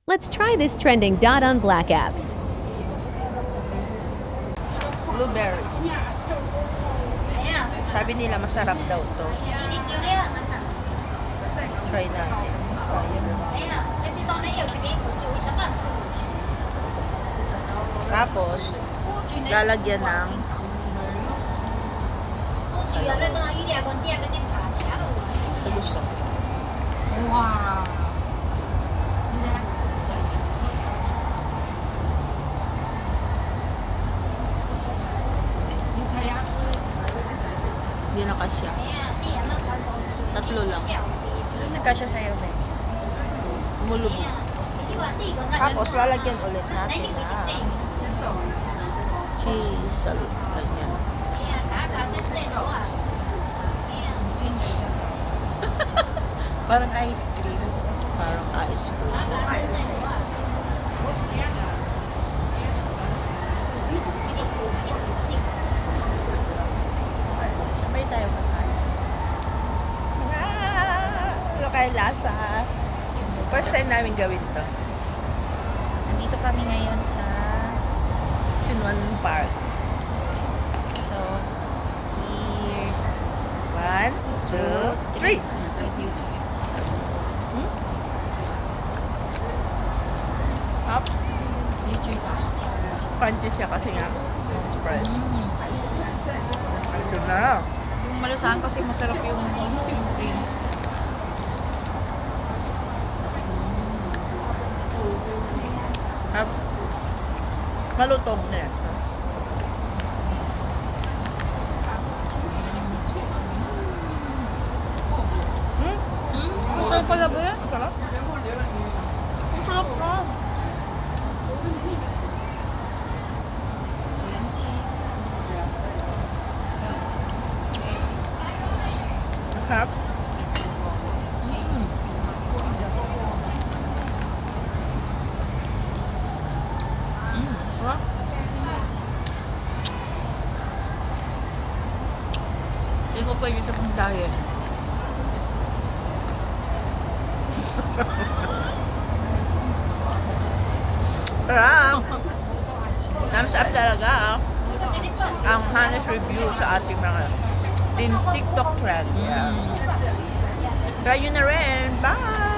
Let's try this trending dot on Black apps. Blueberry. Sabi nila masarap daw to. Try natin. So, yun. Tapos, lalagyan ng ito gusto ko. Wow. Hindi na kasya. Tatlo lang. Nagkasya sa'yo, be. Umulubog. Tapos, lalagyan ulit natin ng cheese. Ganyan. Parang ice cream. Parang ice cream. Sabay tayo kakain. Ano kaya lasa? First time namin gawin to. Nandito kami ngayon sa... Chunwan Park. So, here's... 1, 2, 3. Up. YouTube pa. Crunchy siya kasi nga. Fresh. Ito na. Yung malasahan kasi masarap yung cream. Up. Malutong na yan. Masarap pala ba yan? Sarap. Masarap ka. Sarap. Sarap. Hindi ko pwede ito pang diet. Sarap. Thumbs up talaga ang honest review sa ating mga TikTok trend. Yeah. Try nyo na rin. Bye!